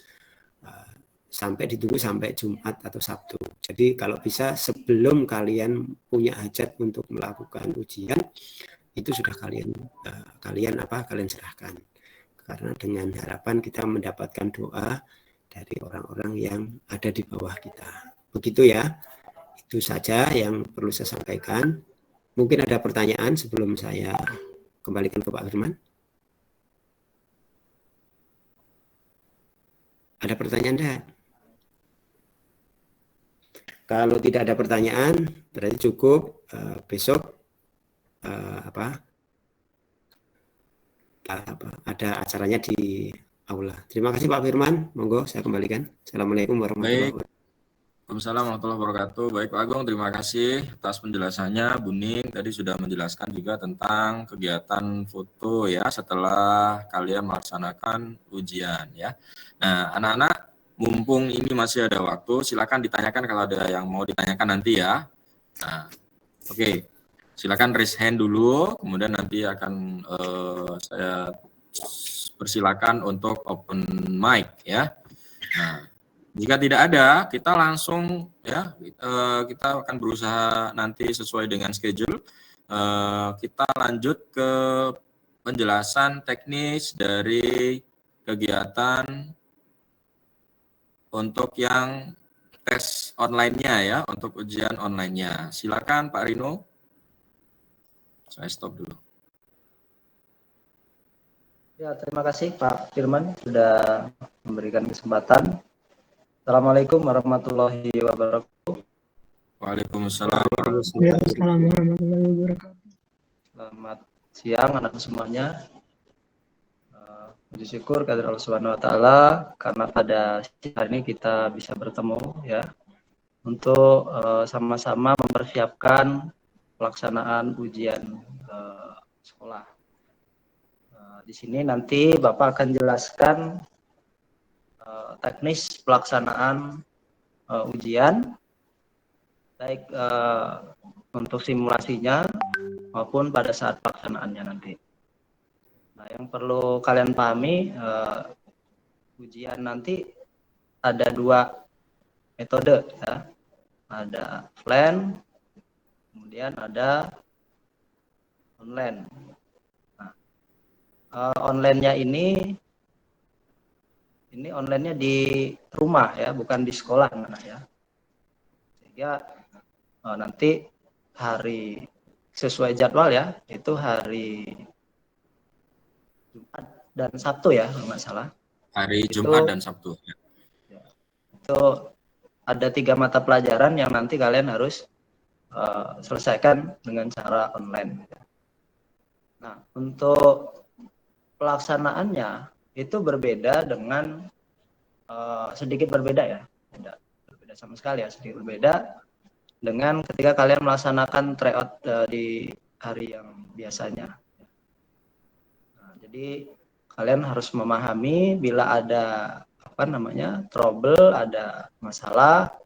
S2: Sampai ditunggu sampai Jumat atau Sabtu. Jadi kalau bisa sebelum kalian punya hajat untuk melakukan ujian, itu sudah kalian serahkan. Karena dengan harapan kita mendapatkan doa dari orang-orang yang ada di bawah kita. Begitu ya. Itu saja yang perlu saya sampaikan. Mungkin ada pertanyaan sebelum saya kembalikan ke Pak Firman. Ada pertanyaan enggak? Kalau tidak ada pertanyaan, berarti cukup. Besok ada acaranya di aula. Terima kasih Pak Firman. Monggo saya kembalikan. Assalamualaikum warahmatullahi wabarakatuh.
S1: Waalaikumsalam warahmatullahi wabarakatuh. Baik Pak Agung, terima kasih atas penjelasannya. Bu Ning tadi sudah menjelaskan juga tentang kegiatan foto ya setelah kalian melaksanakan ujian ya. Nah, anak-anak, mumpung ini masih ada waktu, silakan ditanyakan kalau ada yang mau ditanyakan nanti ya. Nah, oke. Silakan raise hand dulu, kemudian nanti akan saya persilakan untuk open mic ya. Nah, jika tidak ada, kita langsung ya kita akan berusaha nanti sesuai dengan schedule. Kita lanjut ke penjelasan teknis dari kegiatan untuk yang tes online-nya ya, untuk ujian online-nya. Silakan Pak Rino. Saya stop dulu.
S7: Ya, terima kasih Pak Firman sudah memberikan kesempatan. Assalamualaikum warahmatullahi wabarakatuh.
S1: Waalaikumsalam.
S6: Waalaikumsalam warahmatullahi wabarakatuh.
S7: Selamat siang anak semuanya. Puji syukur kepada Allah Subhanahu wa taala karena pada hari ini kita bisa bertemu ya untuk sama-sama mempersiapkan pelaksanaan ujian sekolah. Di sini nanti Bapak akan jelaskan teknis pelaksanaan ujian, baik untuk simulasinya maupun pada saat pelaksanaannya nanti. Nah, yang perlu kalian pahami, ujian nanti ada 2 metode ya. Ada offline, kemudian ada online. Nah, online-nya ini online-nya di rumah ya, bukan di sekolah anak ya. Sehingga nanti hari sesuai jadwal ya, itu hari Jumat dan Sabtu ya, kalau nggak salah.
S1: Hari Jumat dan Sabtu.
S7: Ya, itu ada 3 mata pelajaran yang nanti kalian harus selesaikan dengan cara online. Nah, untuk pelaksanaannya itu berbeda dengan sedikit berbeda ya, tidak berbeda sama sekali ya, sedikit berbeda dengan ketika kalian melaksanakan tryout di hari yang biasanya. Nah, jadi kalian harus memahami bila ada trouble, ada masalah,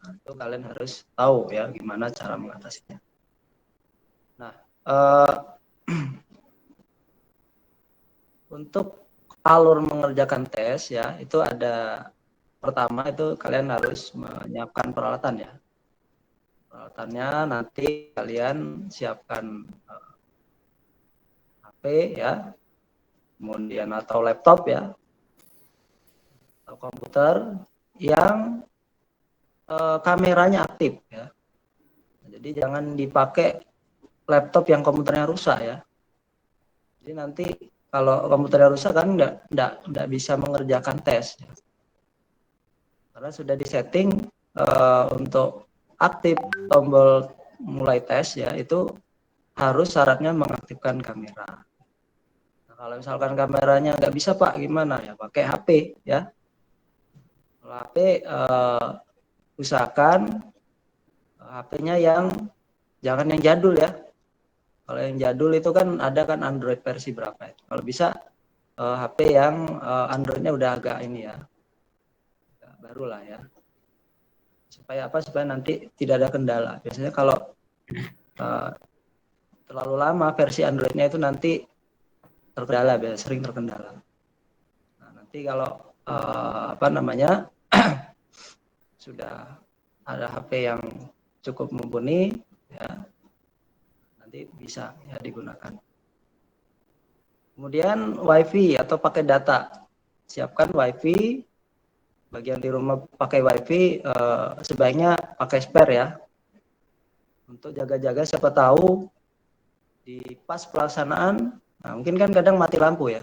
S7: nah, itu kalian harus tahu ya gimana cara mengatasinya. Nah, untuk alur mengerjakan tes ya, itu ada pertama itu kalian harus menyiapkan peralatan ya. Peralatannya nanti kalian siapkan HP ya, kemudian atau laptop ya, atau komputer yang kameranya aktif ya. Jadi jangan dipakai laptop yang komputernya rusak ya. Jadi nanti kalau komputernya rusak kan nggak bisa mengerjakan tes ya. Karena sudah disetting untuk aktif tombol mulai tes ya, itu harus syaratnya mengaktifkan kamera. Nah, kalau misalkan kameranya nggak bisa Pak, gimana ya? Pakai HP ya. Kalau HP usahakan HP-nya yang jangan yang jadul ya. Kalau yang jadul itu kan ada kan Android versi berapa ya? Kalau bisa HP yang Android-nya udah agak ini ya, agak baru lah ya. Supaya apa? Supaya nanti tidak ada kendala. Biasanya kalau terlalu lama versi Android-nya itu nanti terkendala, sering terkendala. Nah, nanti kalau sudah ada HP yang cukup mumpuni ya, nanti bisa ya digunakan. Kemudian WiFi atau pakai data, siapkan WiFi. Bagian di rumah pakai WiFi sebaiknya pakai spare ya, untuk jaga-jaga siapa tahu di pas pelaksanaan. Nah, mungkin kan kadang mati lampu ya.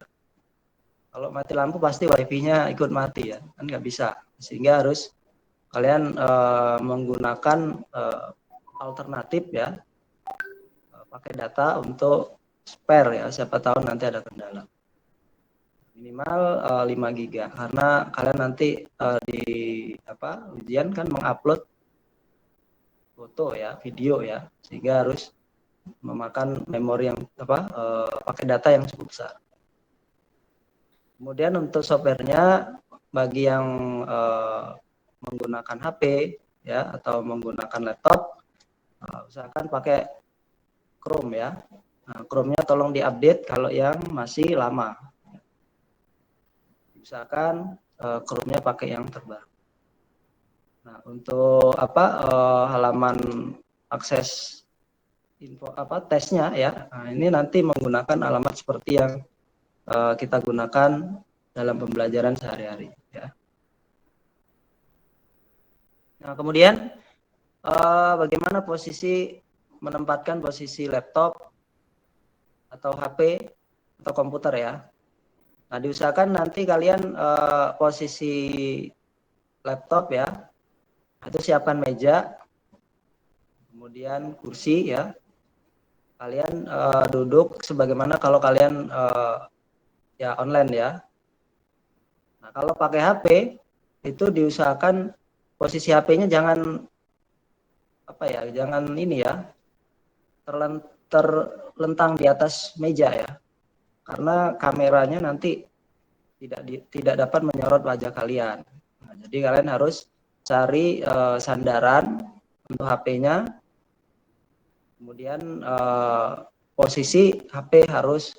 S7: Kalau mati lampu pasti wifi-nya ikut mati ya, kan nggak bisa. Sehingga harus kalian menggunakan alternatif ya, pakai data untuk spare ya, siapa tahu nanti ada kendala. Minimal 5 giga, karena kalian nanti di ujian kan mengupload foto ya, video ya, sehingga harus memakan memori yang pakai data yang cukup besar. Kemudian untuk softwarenya, bagi yang menggunakan HP ya atau menggunakan laptop, usahakan pakai Chrome ya. Nah, Chrome-nya tolong diupdate kalau yang masih lama. Usahakan Chrome-nya pakai yang terbaru. Nah, untuk halaman akses info tesnya ya. Nah, ini nanti menggunakan alamat seperti yang kita gunakan dalam pembelajaran sehari-hari ya. Nah, kemudian bagaimana menempatkan posisi laptop atau HP atau komputer ya. Nah, diusahakan nanti kalian posisi laptop ya, itu siapkan meja, kemudian kursi ya. Kalian duduk sebagaimana kalau kalian ya online ya. Nah, kalau pakai HP itu diusahakan posisi HP-nya jangan jangan ini ya, terlentang di atas meja ya. Karena kameranya nanti tidak dapat menyorot wajah kalian. Nah, jadi kalian harus cari sandaran untuk HP-nya. Kemudian posisi HP harus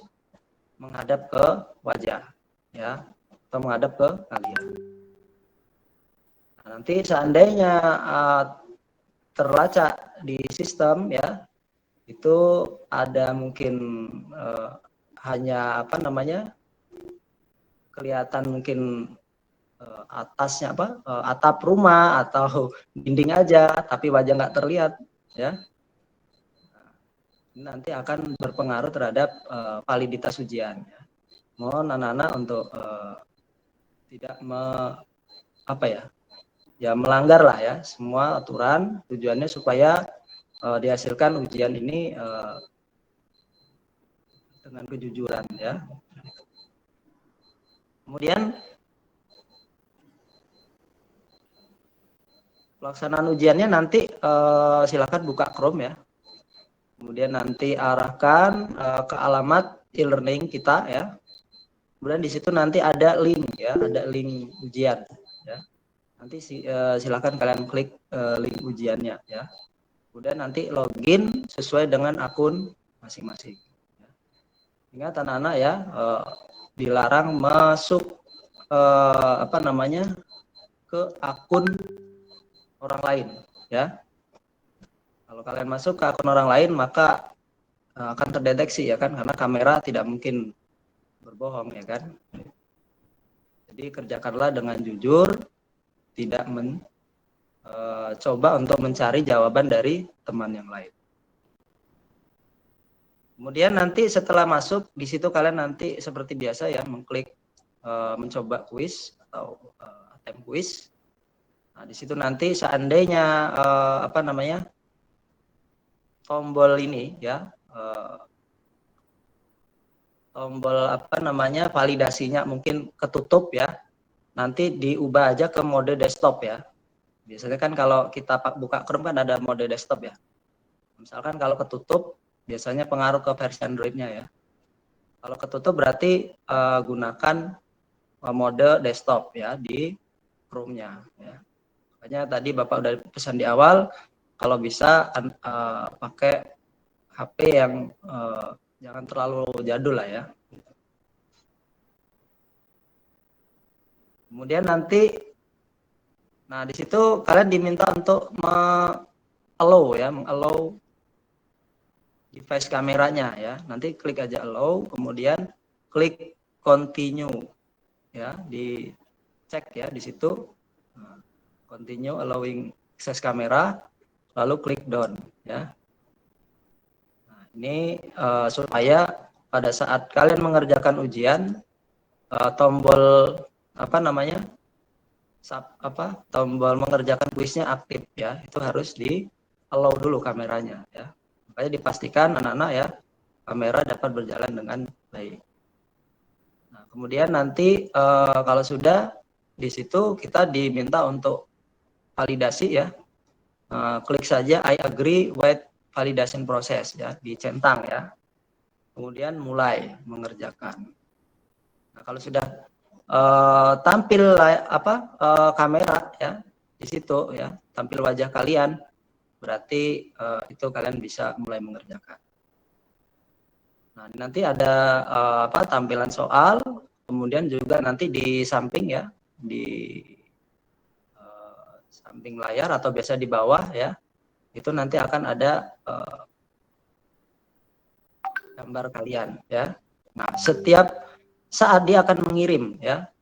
S7: menghadap ke wajah ya, atau menghadap ke kalian. Nah, nanti seandainya terlacak di sistem ya, itu ada mungkin hanya kelihatan mungkin atasnya atap rumah atau dinding aja, tapi wajah nggak terlihat ya. Ini nanti akan berpengaruh terhadap validitas ujian. Ya. Mohon anak-anak untuk tidak melanggar lah ya semua aturan. Tujuannya supaya dihasilkan ujian ini dengan kejujuran ya. Kemudian pelaksanaan ujiannya nanti silakan buka Chrome ya. Kemudian nanti arahkan ke alamat e-learning kita ya. Kemudian di situ nanti ada link ya, ada link ujian ya. Nanti silakan kalian klik link ujiannya ya. Kemudian nanti login sesuai dengan akun masing-masing. Ya. Ingat anak-anak ya, dilarang masuk ke akun orang lain ya. Kalau kalian masuk ke akun orang lain maka akan terdeteksi ya kan, karena kamera tidak mungkin berbohong ya kan. Jadi kerjakanlah dengan jujur, tidak coba untuk mencari jawaban dari teman yang lain. Kemudian nanti setelah masuk di situ kalian nanti seperti biasa ya mengklik mencoba kuis atau attempt kuis. Nah, di situ nanti seandainya tombol ini ya, tombol validasinya mungkin ketutup ya, nanti diubah aja ke mode desktop ya. Biasanya kan kalau kita buka Chrome kan ada mode desktop ya. Misalkan kalau ketutup biasanya pengaruh ke versi Android-nya ya. Kalau ketutup berarti gunakan mode desktop ya di Chrome-nya ya. Makanya tadi Bapak udah pesan di awal, kalau bisa pakai HP yang jangan terlalu jadul lah ya. Kemudian nanti, nah di situ kalian diminta untuk allow device kameranya ya. Nanti klik aja allow, kemudian klik continue ya, dicek ya di situ. Continue allowing access kamera, lalu klik done ya. Nah, ini supaya pada saat kalian mengerjakan ujian tombol apa namanya tombol mengerjakan kuisnya aktif ya, itu harus di allow dulu kameranya ya. Makanya dipastikan anak-anak ya kamera dapat berjalan dengan baik. Nah, kemudian nanti kalau sudah di situ kita diminta untuk validasi ya. Klik saja I agree with validation process ya, dicentang ya. Kemudian mulai mengerjakan. Nah, kalau sudah tampil kamera ya di situ ya, tampil wajah kalian, berarti itu kalian bisa mulai mengerjakan. Nah, nanti ada tampilan soal, kemudian juga nanti di samping ya, di samping layar atau biasa di bawah ya, itu nanti akan ada gambar kalian ya. Nah, setiap saat dia akan mengirim ya,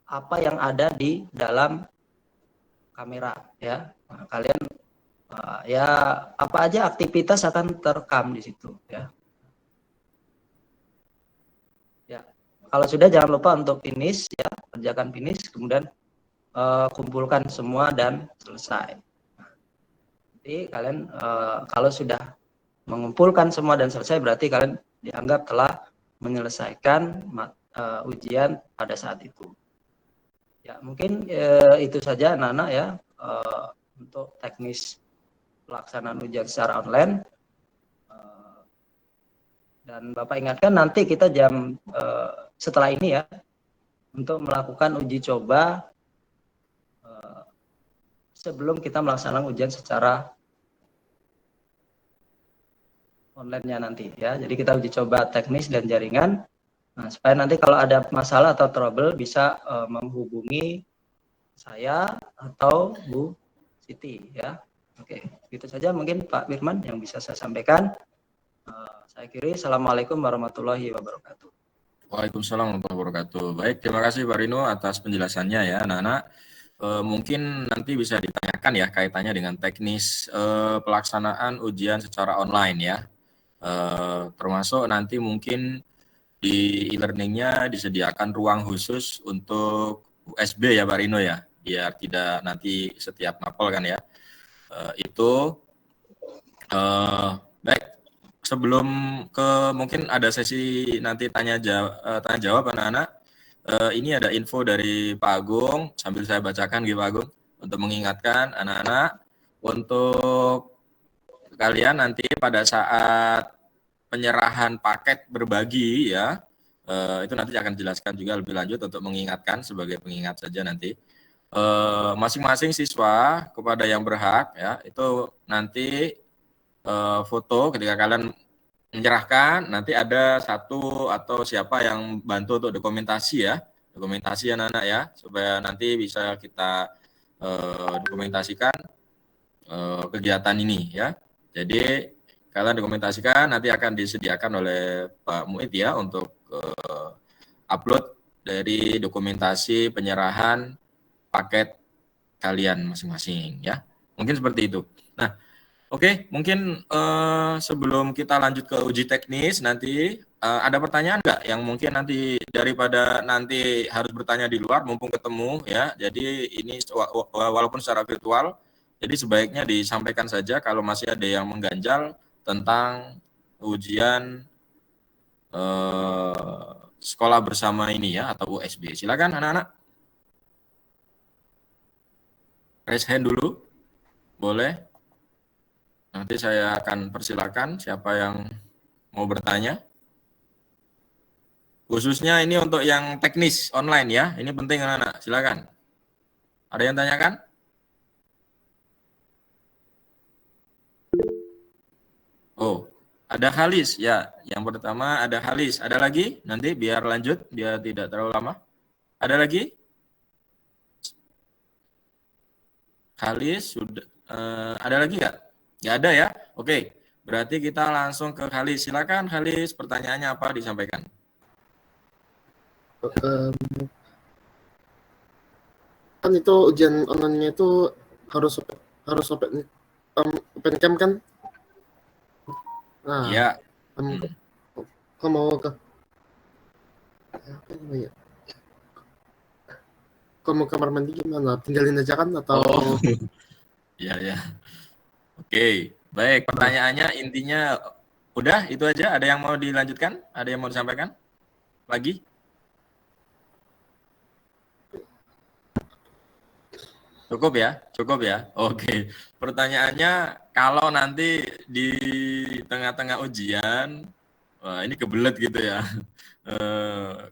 S7: apa yang ada di dalam kamera ya. Nah, kalian ya apa aja aktivitas akan terekam di situ ya. Ya, kalau sudah jangan lupa untuk finish ya, kerjakan finish, kemudian kumpulkan semua dan selesai. Jadi kalian kalau sudah mengumpulkan semua dan selesai, berarti kalian dianggap telah menyelesaikan ujian pada saat itu. Ya, mungkin itu saja anak-anak ya untuk teknis pelaksanaan ujian secara online. Dan Bapak ingatkan nanti kita jam setelah ini ya untuk melakukan uji coba sebelum kita melaksanakan ujian secara online-nya nanti ya. Jadi kita uji coba teknis dan jaringan. Nah, supaya nanti kalau ada masalah atau trouble bisa menghubungi saya atau Bu Siti ya. Oke, itu saja mungkin Pak Firman yang bisa saya sampaikan. Saya akhiri. Assalamualaikum warahmatullahi wabarakatuh.
S1: Waalaikumsalam warahmatullahi wabarakatuh. Baik, terima kasih Pak Rino atas penjelasannya ya anak-anak. Mungkin nanti bisa ditanyakan ya kaitannya dengan teknis pelaksanaan ujian secara online ya. Termasuk nanti mungkin di e-learningnya disediakan ruang khusus untuk USB ya Pak Rino ya, biar tidak nanti setiap mapel kan ya. Baik, sebelum ke mungkin ada sesi nanti tanya jawab anak-anak. Ini ada info dari Pak Agung, sambil saya bacakan gitu Pak Agung, untuk mengingatkan anak-anak untuk kalian nanti pada saat penyerahan paket berbagi ya, itu nanti akan dijelaskan juga lebih lanjut untuk mengingatkan sebagai pengingat saja nanti. Masing-masing siswa kepada yang berhak ya, itu nanti foto ketika kalian menyerahkan, nanti ada satu atau siapa yang bantu untuk dokumentasi anak-anak ya, supaya nanti bisa kita dokumentasikan kegiatan ini ya. Jadi kalian dokumentasikan, nanti akan disediakan oleh Pak Muid ya untuk upload dari dokumentasi penyerahan paket kalian masing-masing ya. Mungkin seperti itu. Nah, oke, mungkin sebelum kita lanjut ke uji teknis nanti ada pertanyaan nggak yang mungkin nanti daripada nanti harus bertanya di luar mumpung ketemu ya. Jadi ini walaupun secara virtual, jadi sebaiknya disampaikan saja kalau masih ada yang mengganjal tentang ujian sekolah bersama ini ya atau USB. Silakan anak-anak. Raise hand dulu. Boleh. Nanti saya akan persilakan siapa yang mau bertanya. Khususnya ini untuk yang teknis online ya. Ini penting anak-anak. Silakan. Ada yang tanyakan? Oh, ada Halis ya. Yang pertama ada Halis. Ada lagi? Nanti biar lanjut, biar tidak terlalu lama. Ada lagi? Halis sudah. Ada lagi nggak? Nggak ada ya? Oke, berarti kita langsung ke Halis. Silakan Halis, pertanyaannya apa disampaikan?
S8: Kan itu ujian online-nya itu harus open cam kan? Nah,
S1: Ya.
S8: kalau mau ke apa namanya? Kalau mau kamar mandi gimana? Tinggalin aja kan atau
S1: Oh, ya ya. Oke, baik. Pertanyaannya intinya udah itu aja. Ada yang mau dilanjutkan? Ada yang mau disampaikan lagi? Cukup ya, cukup ya. Oke. Pertanyaannya kalau nanti di tengah-tengah ujian, wah ini kebelet gitu ya,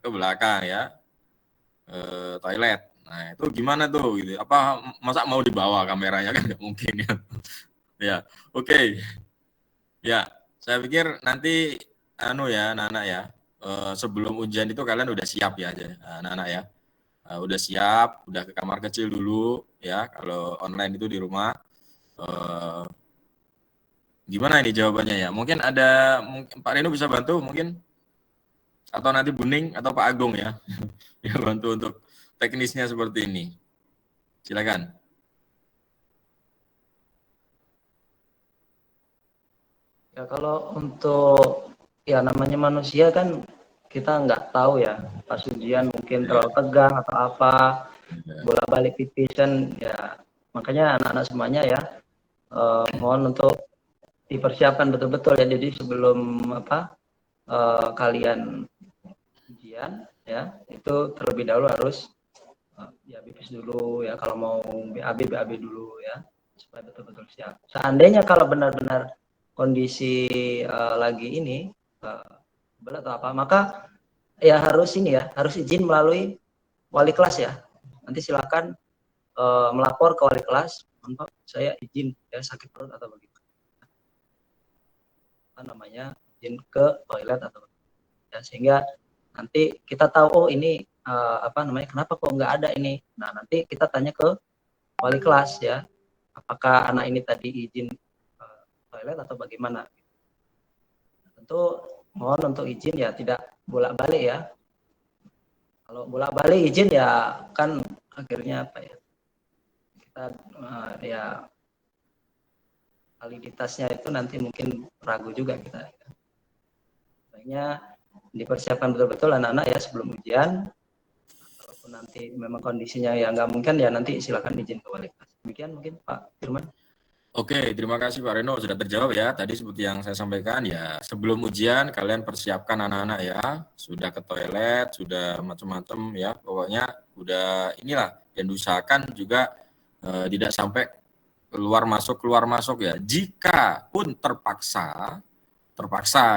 S1: ke belakang ya, toilet. Nah itu gimana tuh? Gitu. Apa masa mau dibawa kameranya kan nggak mungkin ya. Ya, oke. Ya, saya pikir nanti anu ya, anak-anak ya, sebelum ujian itu kalian udah siap ya, anak-anak ya. Udah siap, udah ke kamar kecil dulu ya. Kalau online itu di rumah. Eh, Gimana ini jawabannya ya? Mungkin ada, mungkin Pak Reno bisa bantu mungkin, atau nanti Buning atau Pak Agung ya, ya bantu untuk teknisnya seperti ini. Silakan.
S7: Ya kalau untuk ya namanya manusia kan kita nggak tahu ya pas ujian mungkin terlalu tegang atau apa, bolak-balik pipisan ya, makanya anak-anak semuanya ya mohon untuk dipersiapkan betul-betul ya. Jadi sebelum kalian ujian ya itu terlebih dahulu harus ya pipis dulu ya, kalau mau BAB dulu ya supaya betul-betul siap. Seandainya kalau benar-benar kondisi lagi ini berat atau apa, maka ya harus ini ya, harus izin melalui wali kelas ya. Nanti silakan melapor ke wali kelas untuk saya izin ya sakit perut atau begitu. Apa namanya, izin ke toilet atau ya, sehingga nanti kita tahu oh ini kenapa kok nggak ada ini. Nah nanti kita tanya ke wali kelas ya, apakah anak ini tadi izin toilet atau bagaimana. Tentu mohon untuk izin ya tidak bolak-balik ya. Kalau bolak-balik izin ya kan akhirnya apa ya, kita ya validitasnya itu nanti mungkin ragu juga kita. Baiknya dipersiapkan betul-betul anak-anak ya sebelum ujian. Kalaupun nanti memang kondisinya ya nggak mungkin ya nanti silakan izin ke wali kelas. Demikian mungkin Pak Firman.
S1: Oke, terima kasih Pak Reno sudah terjawab ya. Tadi seperti yang saya sampaikan ya, sebelum ujian kalian persiapkan anak-anak ya, sudah ke toilet, sudah macam-macam ya, pokoknya udah inilah, dan diusahakan juga tidak sampai keluar masuk ya. Jika pun terpaksa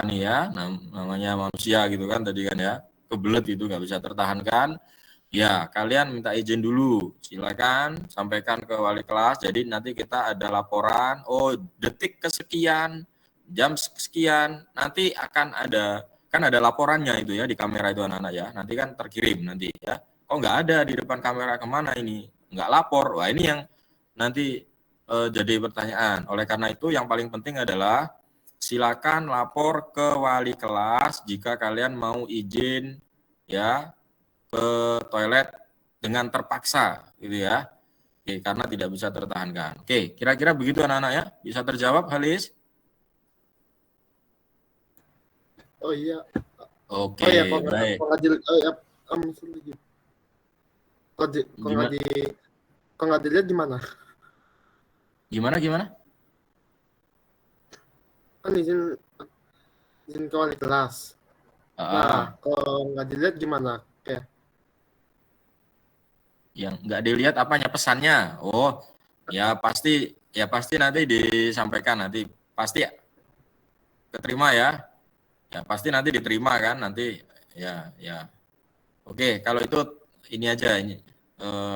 S1: nih ya, namanya manusia gitu kan tadi kan ya, kebelet gitu nggak bisa tertahankan. Ya, kalian minta izin dulu. Silakan sampaikan ke wali kelas. Jadi nanti kita ada laporan, oh detik kesekian, jam sekian, nanti akan ada, kan ada laporannya itu ya di kamera itu anak-anak ya. Nanti kan terkirim nanti ya. Kok nggak ada di depan kamera, kemana ini? Nggak lapor. Wah ini yang nanti jadi pertanyaan. Oleh karena itu yang paling penting adalah silakan lapor ke wali kelas jika kalian mau izin ya ke toilet dengan terpaksa gitu ya. Oke, karena tidak bisa tertahankan. Oke, kira-kira begitu anak-anak ya. Bisa terjawab, Halis?
S8: oh iya.
S1: Oke,
S8: Oh iya,
S1: baik.
S8: kalau nggak di kalau nggak dilihat gimana?
S1: Gimana?
S8: Kan izin ke wali kelas. Nah, kalau nggak dilihat gimana? Kayak
S1: Yang nggak dilihat apanya, pesannya. Oh, ya pasti nanti disampaikan, nanti pasti keterima ya. Ya pasti nanti diterima kan nanti ya. Oke, kalau itu ini aja ini.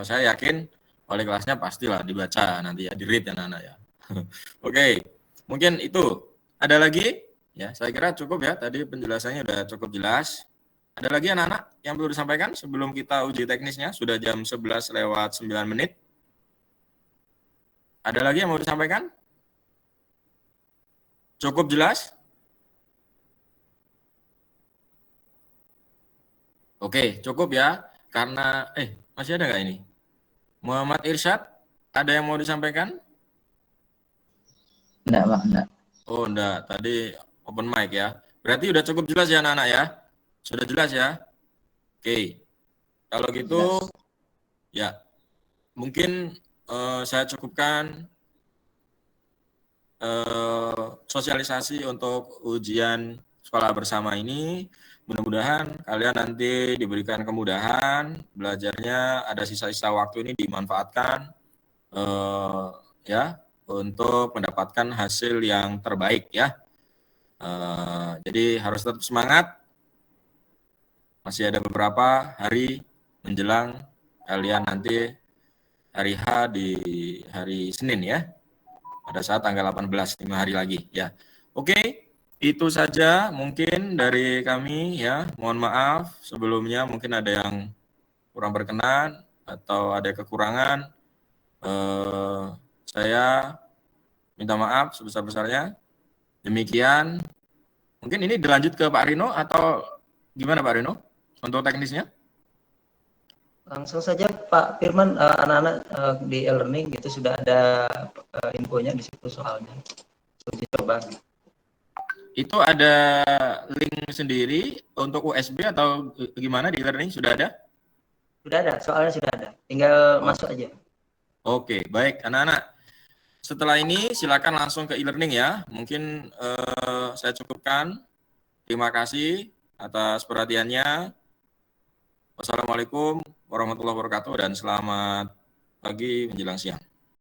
S1: Saya yakin wali kelasnya pastilah dibaca nanti ya, di-read ya anak-anak ya. Oke, mungkin itu. Ada lagi? Ya, saya kira cukup ya. Tadi penjelasannya sudah cukup jelas. Ada lagi anak-anak yang perlu disampaikan sebelum kita uji teknisnya? Sudah jam 11:09. Ada lagi yang mau disampaikan? Cukup jelas? Oke, cukup ya. Karena, masih ada nggak ini? Muhammad Irsyad, ada yang mau disampaikan?
S9: Enggak, Pak, enggak.
S1: Oh, enggak. Tadi open mic ya. Berarti udah cukup jelas ya anak-anak ya? Sudah jelas ya? Oke. Kalau gitu, ya mungkin saya cukupkan sosialisasi untuk ujian sekolah bersama ini. Mudah-mudahan kalian nanti diberikan kemudahan belajarnya, ada sisa-sisa waktu ini dimanfaatkan ya untuk mendapatkan hasil yang terbaik ya. Jadi harus tetap semangat. Masih ada beberapa hari menjelang kalian nanti hari H di hari Senin ya. Pada saat tanggal 18, 5 hari lagi ya. Oke, itu saja mungkin dari kami ya. Mohon maaf sebelumnya mungkin ada yang kurang berkenan atau ada kekurangan. Saya minta maaf sebesar-besarnya. Demikian. Mungkin ini dilanjut ke Pak Rino atau gimana Pak Rino untuk teknisnya?
S7: Langsung saja Pak Firman, anak-anak di e-learning gitu sudah ada infonya di situ soalnya. Uji coba.
S1: Itu ada link sendiri untuk USB atau gimana di e-learning sudah ada?
S7: Sudah ada, soalnya sudah ada. Tinggal masuk aja.
S1: Oke, baik anak-anak. Setelah ini silakan langsung ke e-learning ya. Mungkin saya cukupkan. Terima kasih atas perhatiannya. Wassalamualaikum warahmatullahi wabarakatuh dan selamat pagi menjelang siang.